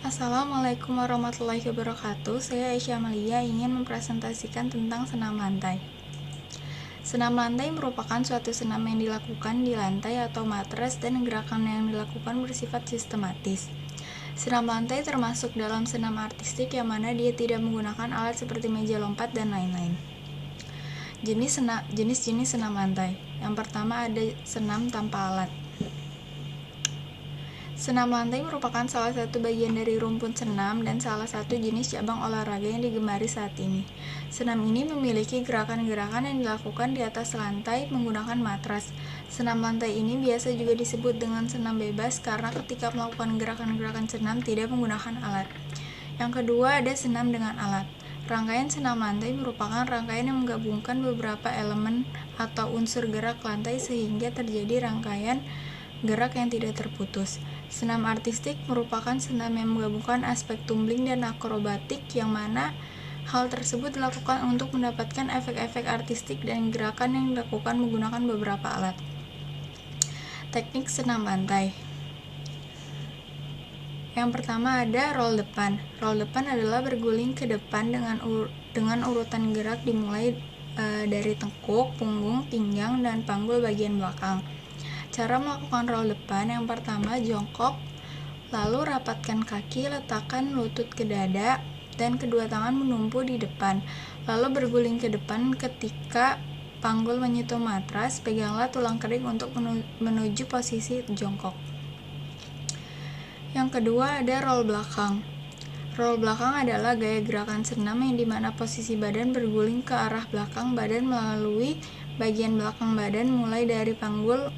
Assalamualaikum warahmatullahi wabarakatuh. Saya Aisyah Amalia ingin mempresentasikan tentang senam lantai. Senam lantai merupakan suatu senam yang dilakukan di lantai atau matras dan gerakan yang dilakukan bersifat sistematis. Senam lantai termasuk dalam senam artistik yang mana dia tidak menggunakan alat seperti meja lompat dan lain-lain. Jenis-jenis senam lantai. Yang pertama ada senam tanpa alat. Senam lantai merupakan salah satu bagian dari rumpun senam dan salah satu jenis cabang olahraga yang digemari saat ini. Senam ini memiliki gerakan-gerakan yang dilakukan di atas lantai menggunakan matras. Senam lantai ini biasa juga disebut dengan senam bebas karena ketika melakukan gerakan-gerakan senam tidak menggunakan alat. Yang kedua ada senam dengan alat. Rangkaian senam lantai merupakan rangkaian yang menggabungkan beberapa elemen atau unsur gerak lantai sehingga terjadi rangkaian gerak yang tidak terputus. Senam artistik merupakan senam yang menggabungkan aspek tumbling dan akrobatik yang mana hal tersebut dilakukan untuk mendapatkan efek-efek artistik dan gerakan yang dilakukan menggunakan beberapa alat. Teknik senam lantai. Yang pertama ada roll depan. Roll depan adalah berguling ke depan dengan urutan gerak dimulai dari tengkuk, punggung, pinggang, dan panggul bagian belakang. Cara melakukan roll depan yang pertama jongkok, lalu rapatkan kaki, letakkan lutut ke dada, dan kedua tangan menumpu di depan, lalu berguling ke depan ketika panggul menyentuh matras, peganglah tulang kering untuk menuju posisi jongkok. Yang kedua ada roll belakang. Roll belakang adalah gaya gerakan senam yang dimana posisi badan berguling ke arah belakang badan melalui bagian belakang badan mulai dari panggul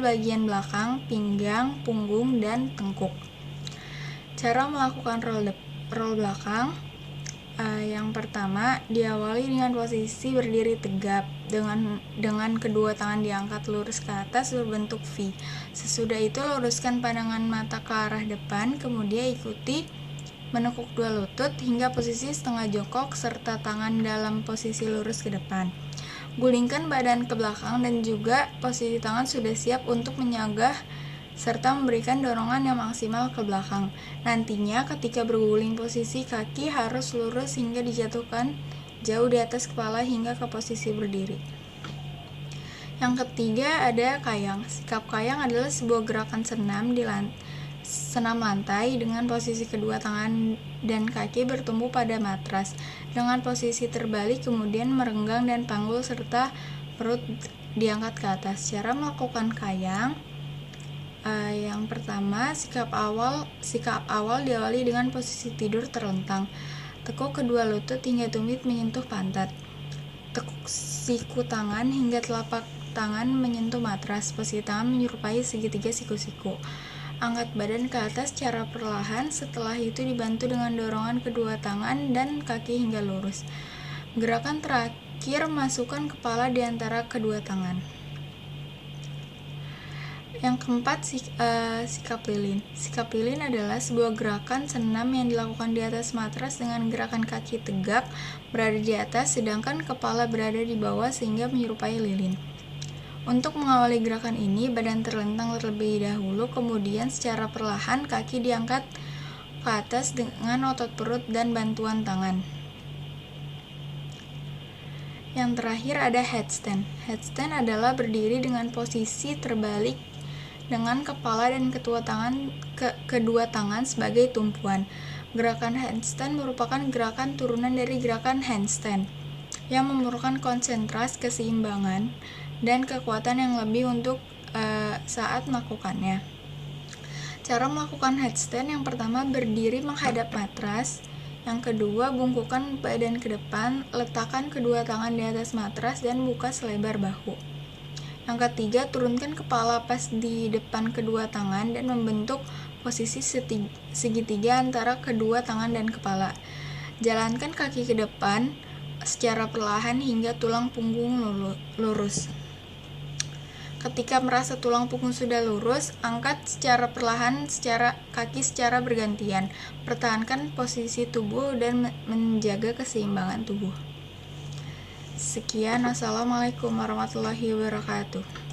bagian belakang, pinggang, punggung, dan tengkuk. Cara melakukan roll belakang yang pertama diawali dengan posisi berdiri tegap dengan kedua tangan diangkat lurus ke atas berbentuk V. Sesudah itu luruskan pandangan mata ke arah depan, kemudian ikuti menekuk dua lutut hingga posisi setengah jongkok serta tangan dalam posisi lurus ke depan. Gulingkan badan ke belakang dan juga posisi tangan sudah siap untuk menyagah serta memberikan dorongan yang maksimal ke belakang. Nantinya ketika berguling posisi kaki harus lurus hingga dijatuhkan jauh di atas kepala hingga ke posisi berdiri. Yang ketiga ada kayang. Sikap kayang adalah sebuah gerakan senam lantai dengan posisi kedua tangan dan kaki bertumpu pada matras dengan posisi terbalik, kemudian merenggang dan panggul serta perut diangkat ke atas. Cara melakukan kayang yang pertama sikap awal diawali dengan posisi tidur terlentang. Tekuk kedua lutut hingga tumit menyentuh pantat. Tekuk siku tangan hingga telapak tangan menyentuh matras. Posisi tangan menyerupai segitiga siku-siku. Angkat badan ke atas secara perlahan, setelah itu dibantu dengan dorongan kedua tangan dan kaki hingga lurus. Gerakan terakhir, masukkan kepala di antara kedua tangan. Yang keempat, sikap lilin. Sikap lilin adalah sebuah gerakan senam yang dilakukan di atas matras dengan gerakan kaki tegak berada di atas, sedangkan kepala berada di bawah sehingga menyerupai lilin. Untuk mengawali gerakan ini, badan terlentang terlebih dahulu, kemudian secara perlahan kaki diangkat ke atas dengan otot perut dan bantuan tangan. Yang terakhir ada headstand. Headstand adalah berdiri dengan posisi terbalik dengan kepala dan kedua tangan sebagai tumpuan. Gerakan headstand merupakan gerakan turunan dari gerakan handstand yang memerlukan konsentrasi, keseimbangan, dan kekuatan yang lebih untuk saat melakukannya. Cara melakukan headstand yang pertama berdiri menghadap matras. Yang kedua bungkukkan badan ke depan, letakkan kedua tangan di atas matras dan buka selebar bahu. Yang ketiga turunkan kepala pas di depan kedua tangan dan membentuk posisi segitiga antara kedua tangan dan kepala. Jalankan kaki ke depan secara perlahan hingga tulang punggung lurus. Ketika merasa tulang punggung sudah lurus, angkat secara perlahan kaki secara bergantian. Pertahankan posisi tubuh dan menjaga keseimbangan tubuh. Sekian, wassalamualaikum warahmatullahi wabarakatuh.